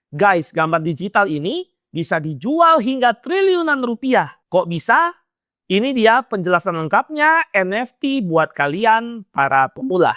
Guys, gambar digital ini bisa dijual hingga triliunan rupiah. Kok bisa? Ini dia penjelasan lengkapnya NFT buat kalian para pemula.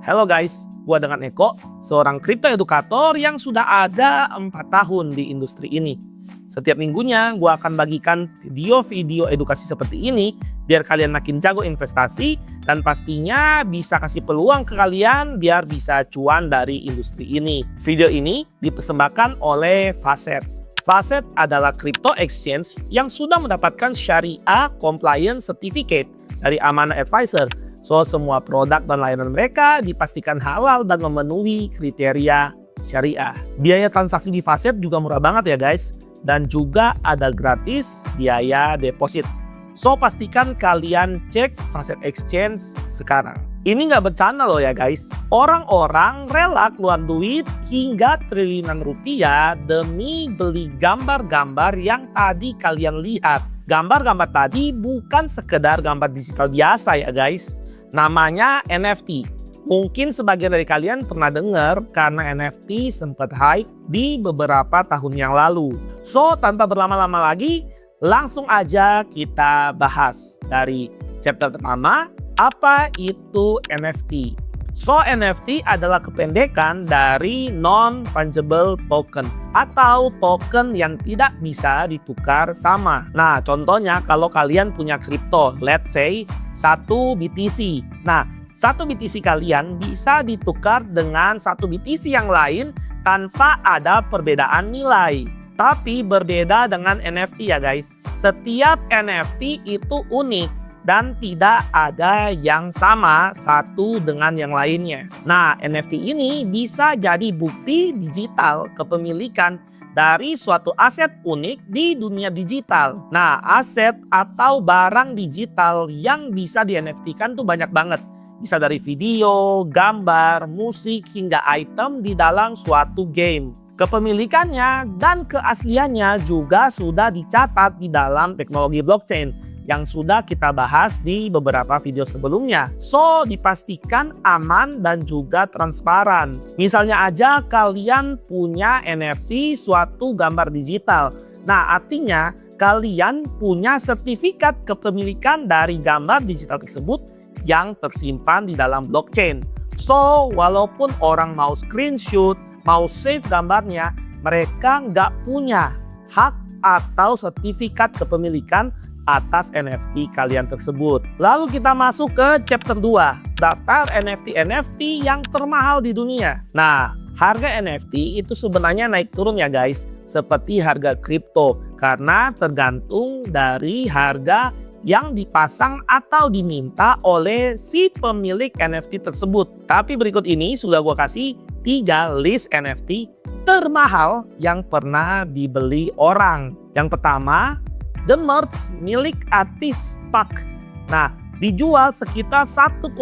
Halo guys, gua dengan Eko, seorang crypto edukator yang sudah ada 4 tahun di industri ini. Setiap minggunya gua akan bagikan video-video edukasi seperti ini biar kalian makin jago investasi dan pastinya bisa kasih peluang ke kalian biar bisa cuan dari industri ini. Video ini dipersembahkan oleh Facet. Facet adalah crypto exchange yang sudah mendapatkan Syariah Compliance Certificate dari Amanah Advisor. So, semua produk dan layanan mereka dipastikan halal dan memenuhi kriteria syariah. Biaya transaksi di Facet juga murah banget ya guys. Dan juga ada gratis biaya deposit. So, pastikan kalian cek Facet Exchange sekarang. Ini nggak bercanda loh ya guys. Orang-orang rela keluar duit hingga triliunan rupiah demi beli gambar-gambar yang tadi kalian lihat. Gambar-gambar tadi bukan sekedar gambar digital biasa ya guys. Namanya NFT. Mungkin sebagian dari kalian pernah dengar karena NFT sempat hype di beberapa tahun yang lalu. So, tanpa berlama-lama lagi, langsung aja kita bahas dari chapter pertama, apa itu NFT. So, NFT adalah kependekan dari non-fungible token atau token yang tidak bisa ditukar sama. Nah, contohnya kalau kalian punya kripto, let's say 1 BTC. Nah, 1 BTC kalian bisa ditukar dengan 1 BTC yang lain tanpa ada perbedaan nilai. Tapi berbeda dengan NFT ya guys. Setiap NFT itu unik dan tidak ada yang sama satu dengan yang lainnya. Nah, NFT ini bisa jadi bukti digital kepemilikan dari suatu aset unik di dunia digital. Nah, aset atau barang digital yang bisa di NFT-kan tuh banyak banget. Bisa dari video, gambar, musik, hingga item di dalam suatu game. Kepemilikannya dan keasliannya juga sudah dicatat di dalam teknologi blockchain yang sudah kita bahas di beberapa video sebelumnya. So, dipastikan aman dan juga transparan. Misalnya aja kalian punya NFT suatu gambar digital. Nah, artinya kalian punya sertifikat kepemilikan dari gambar digital tersebut yang tersimpan di dalam blockchain. So, walaupun orang mau screenshot, mau save gambarnya, mereka nggak punya hak atau sertifikat kepemilikan atas NFT kalian tersebut. Lalu kita masuk ke chapter 2, daftar NFT yang termahal di dunia. Nah, harga NFT itu sebenarnya naik turun ya guys, seperti harga kripto, karena tergantung dari harga yang dipasang atau diminta oleh si pemilik NFT tersebut. Tapi berikut ini sudah gue kasih 3 list NFT termahal yang pernah dibeli orang. Yang pertama, The Merge milik artis Pak. Nah, dijual sekitar 1,49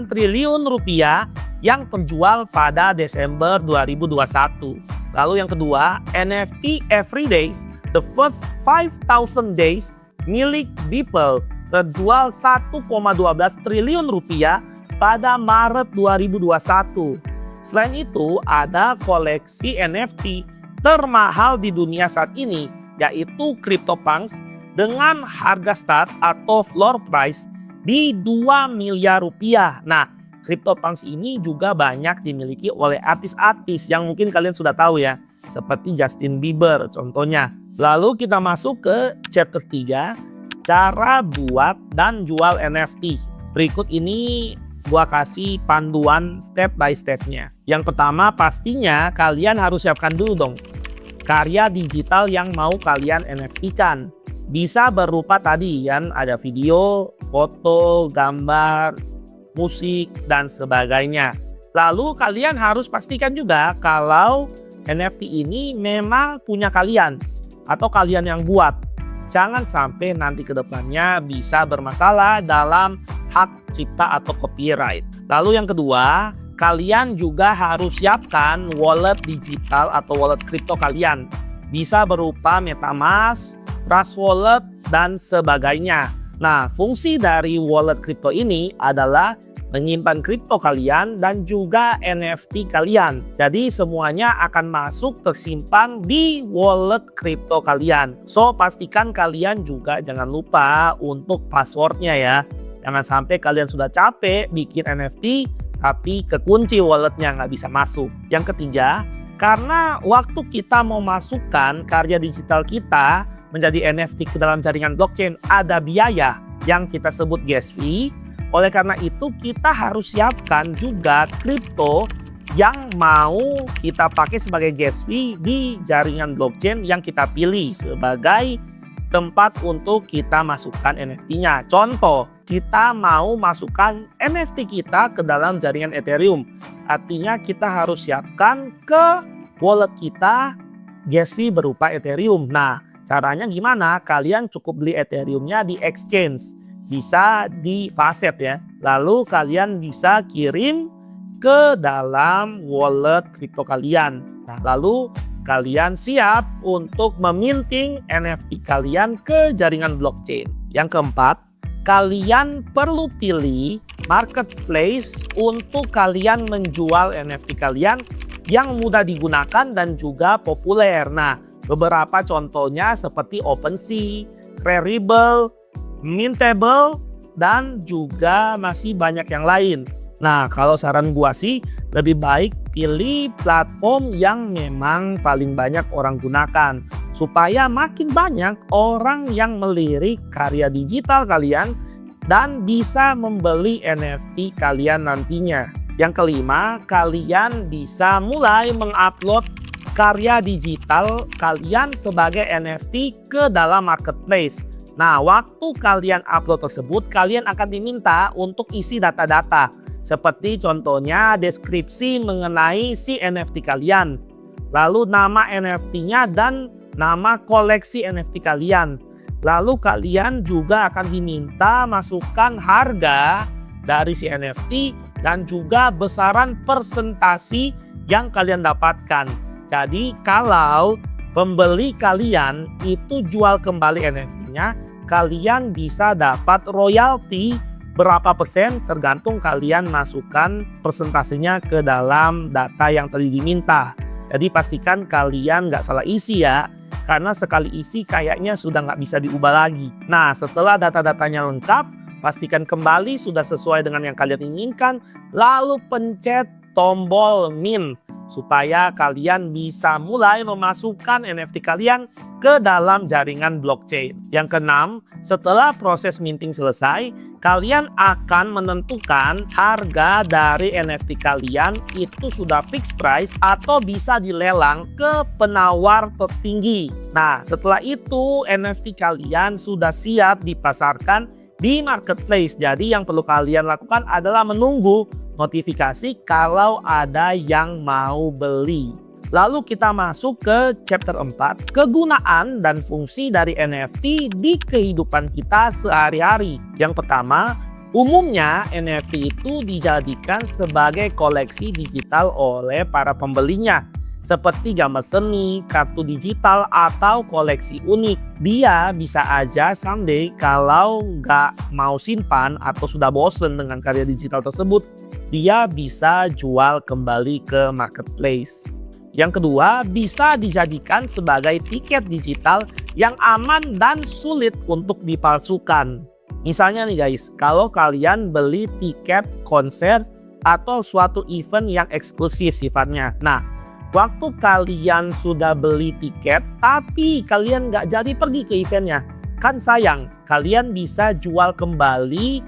triliun rupiah yang terjual pada Desember 2021. Lalu yang kedua, NFT Everydays, The First 5,000 Days milik Beeple terjual 1,12 triliun rupiah pada Maret 2021. Selain itu, ada koleksi NFT termahal di dunia saat ini, yaitu CryptoPunks dengan harga start atau floor price di 2 miliar rupiah. Nah, CryptoPunks ini juga banyak dimiliki oleh artis-artis yang mungkin kalian sudah tahu ya, seperti Justin Bieber contohnya. Lalu kita masuk ke chapter 3, cara buat dan jual NFT. Berikut ini gua kasih panduan step by stepnya. Yang pertama, pastinya kalian harus siapkan dulu dong karya digital yang mau kalian NFT-kan. Bisa berupa tadi kan, ada video, foto, gambar, musik, dan sebagainya. Lalu kalian harus pastikan juga kalau NFT ini memang punya kalian atau kalian yang buat. Jangan sampai nanti ke depannya bisa bermasalah dalam hak cipta atau copyright. Lalu yang kedua, kalian juga harus siapkan wallet digital atau wallet kripto kalian. Bisa berupa MetaMask, Trust Wallet, dan sebagainya. Nah, fungsi dari wallet kripto ini adalah menyimpan kripto kalian dan juga NFT kalian. Jadi semuanya akan masuk tersimpan di wallet kripto kalian. So pastikan kalian juga jangan lupa untuk passwordnya ya. Jangan sampai kalian sudah capek bikin NFT tapi kekunci walletnya nggak bisa masuk. Yang ketiga, karena waktu kita mau masukkan karya digital kita menjadi NFT ke dalam jaringan blockchain ada biaya yang kita sebut gas fee. Oleh karena itu kita harus siapkan juga kripto yang mau kita pakai sebagai gas fee di jaringan blockchain yang kita pilih sebagai tempat untuk kita masukkan NFT-nya. Contoh, kita mau masukkan NFT kita ke dalam jaringan Ethereum. Artinya kita harus siapkan ke wallet kita gas fee berupa Ethereum. Nah, caranya gimana? Kalian cukup beli Ethereum-nya di exchange. Bisa di Facet ya. Lalu kalian bisa kirim ke dalam wallet kripto kalian. Nah, lalu kalian siap untuk meminting NFT kalian ke jaringan blockchain. Yang keempat, kalian perlu pilih marketplace untuk kalian menjual NFT kalian yang mudah digunakan dan juga populer. Nah, beberapa contohnya seperti OpenSea, Rarible, Mintable, dan juga masih banyak yang lain. Nah, kalau saran gua sih lebih baik pilih platform yang memang paling banyak orang gunakan supaya makin banyak orang yang melirik karya digital kalian dan bisa membeli NFT kalian nantinya. Yang kelima, kalian bisa mulai mengupload karya digital kalian sebagai NFT ke dalam marketplace. Nah, waktu kalian upload tersebut, kalian akan diminta untuk isi data-data. Seperti contohnya deskripsi mengenai si NFT kalian. Lalu nama NFT-nya dan nama koleksi NFT kalian. Lalu kalian juga akan diminta masukkan harga dari si NFT dan juga besaran persentasi yang kalian dapatkan. Jadi kalau pembeli kalian itu jual kembali NFT-nya, kalian bisa dapat royalti berapa persen tergantung kalian masukkan persentasenya ke dalam data yang tadi diminta. Jadi pastikan kalian nggak salah isi ya, karena sekali isi kayaknya sudah nggak bisa diubah lagi. Nah, setelah data-datanya lengkap, pastikan kembali sudah sesuai dengan yang kalian inginkan, lalu pencet tombol mint supaya kalian bisa mulai memasukkan NFT kalian ke dalam jaringan blockchain. Yang keenam, setelah proses minting selesai, kalian akan menentukan harga dari NFT kalian itu sudah fixed price atau bisa dilelang ke penawar tertinggi. Nah, setelah itu NFT kalian sudah siap dipasarkan di marketplace. Jadi yang perlu kalian lakukan adalah menunggu notifikasi kalau ada yang mau beli. Lalu kita masuk ke chapter 4, kegunaan dan fungsi dari NFT di kehidupan kita sehari-hari. Yang pertama, umumnya NFT itu dijadikan sebagai koleksi digital oleh para pembelinya. Seperti gambar seni, kartu digital, atau koleksi unik. Dia bisa aja someday kalau nggak mau simpan atau sudah bosen dengan karya digital tersebut, dia bisa jual kembali ke marketplace. Yang kedua, bisa dijadikan sebagai tiket digital yang aman dan sulit untuk dipalsukan. Misalnya nih guys, kalau kalian beli tiket konser atau suatu event yang eksklusif sifatnya. Nah, waktu kalian sudah beli tiket tapi kalian nggak jadi pergi ke eventnya, kan sayang. Kalian bisa jual kembali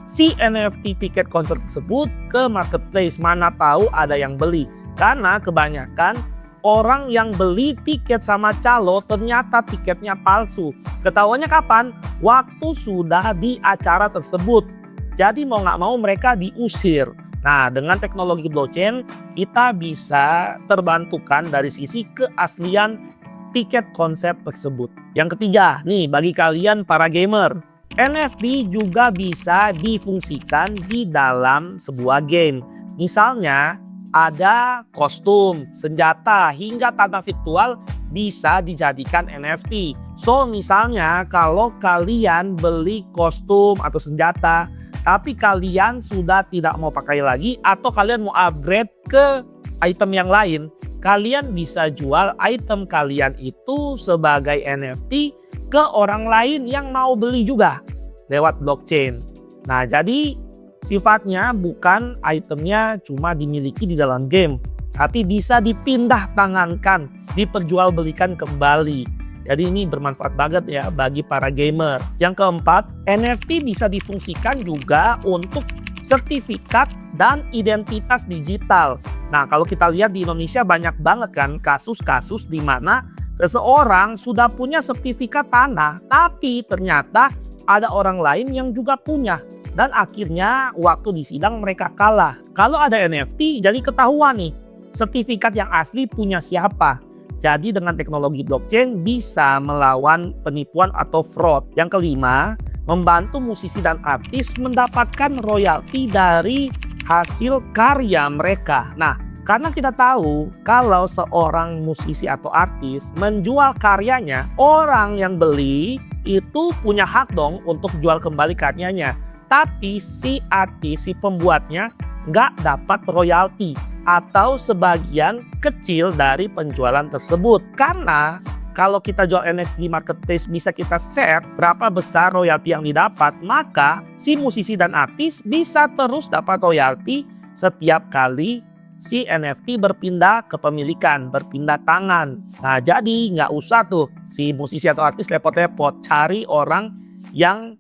si NFT tiket konser tersebut ke marketplace, mana tahu ada yang beli. Karena kebanyakan orang yang beli tiket sama calo ternyata tiketnya palsu. Ketahuannya kapan? Waktu sudah di acara tersebut. Jadi mau nggak mau mereka diusir. Nah, dengan teknologi blockchain kita bisa terbantukan dari sisi keaslian tiket konser tersebut. Yang ketiga, nih bagi kalian para gamer, NFT juga bisa difungsikan di dalam sebuah game. Misalnya, ada kostum, senjata, hingga tanah virtual bisa dijadikan NFT. So misalnya kalau kalian beli kostum atau senjata, tapi kalian sudah tidak mau pakai lagi atau kalian mau upgrade ke item yang lain, kalian bisa jual item kalian itu sebagai NFT ke orang lain yang mau beli juga lewat blockchain. Nah, jadi sifatnya bukan itemnya cuma dimiliki di dalam game, tapi bisa dipindah tangankan, diperjualbelikan kembali. Jadi ini bermanfaat banget ya bagi para gamer. Yang keempat, NFT bisa difungsikan juga untuk sertifikat dan identitas digital. Nah, kalau kita lihat di Indonesia banyak banget kan kasus-kasus di mana seseorang sudah punya sertifikat tanah, tapi ternyata ada orang lain yang juga punya. Dan akhirnya waktu di sidang mereka kalah. Kalau ada NFT jadi ketahuan nih sertifikat yang asli punya siapa. Jadi dengan teknologi blockchain bisa melawan penipuan atau fraud. Yang kelima, membantu musisi dan artis mendapatkan royalti dari hasil karya mereka. Nah, karena kita tahu kalau seorang musisi atau artis menjual karyanya, orang yang beli itu punya hak dong untuk jual kembali karyanya. Tapi si artis, si pembuatnya nggak dapat royalti atau sebagian kecil dari penjualan tersebut. Karena kalau kita jual NFT di marketplace bisa kita set berapa besar royalti yang didapat, maka si musisi dan artis bisa terus dapat royalti setiap kali si NFT berpindah kepemilikan, berpindah tangan. Nah, jadi nggak usah tuh si musisi atau artis repot-repot cari orang yang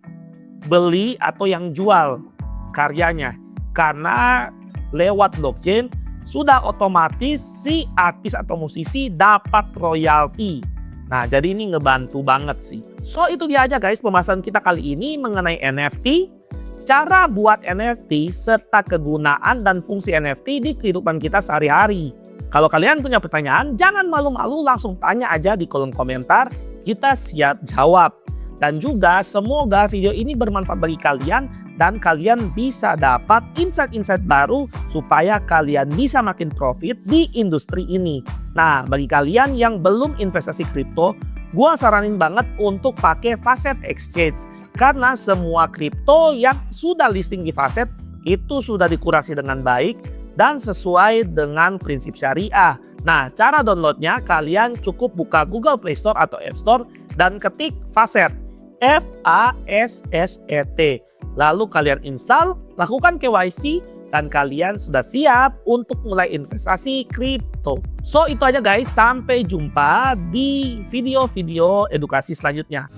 beli atau yang jual karyanya. Karena lewat blockchain sudah otomatis si artis atau musisi dapat royalti. Nah, jadi ini ngebantu banget sih. So, itu dia aja guys pembahasan kita kali ini mengenai NFT, cara buat NFT, serta kegunaan dan fungsi NFT di kehidupan kita sehari-hari. Kalau kalian punya pertanyaan, jangan malu-malu, langsung tanya aja di kolom komentar, kita siap jawab. Dan juga semoga video ini bermanfaat bagi kalian dan kalian bisa dapat insight-insight baru supaya kalian bisa makin profit di industri ini. Nah, bagi kalian yang belum investasi kripto, gua saranin banget untuk pakai Facet Exchange. Karena semua kripto yang sudah listing di Facet itu sudah dikurasi dengan baik dan sesuai dengan prinsip syariah. Nah, cara downloadnya kalian cukup buka Google Play Store atau App Store dan ketik Facet. FASSET. Lalu kalian install, lakukan KYC, dan kalian sudah siap untuk mulai investasi kripto. So itu aja guys, sampai jumpa di video-video edukasi selanjutnya.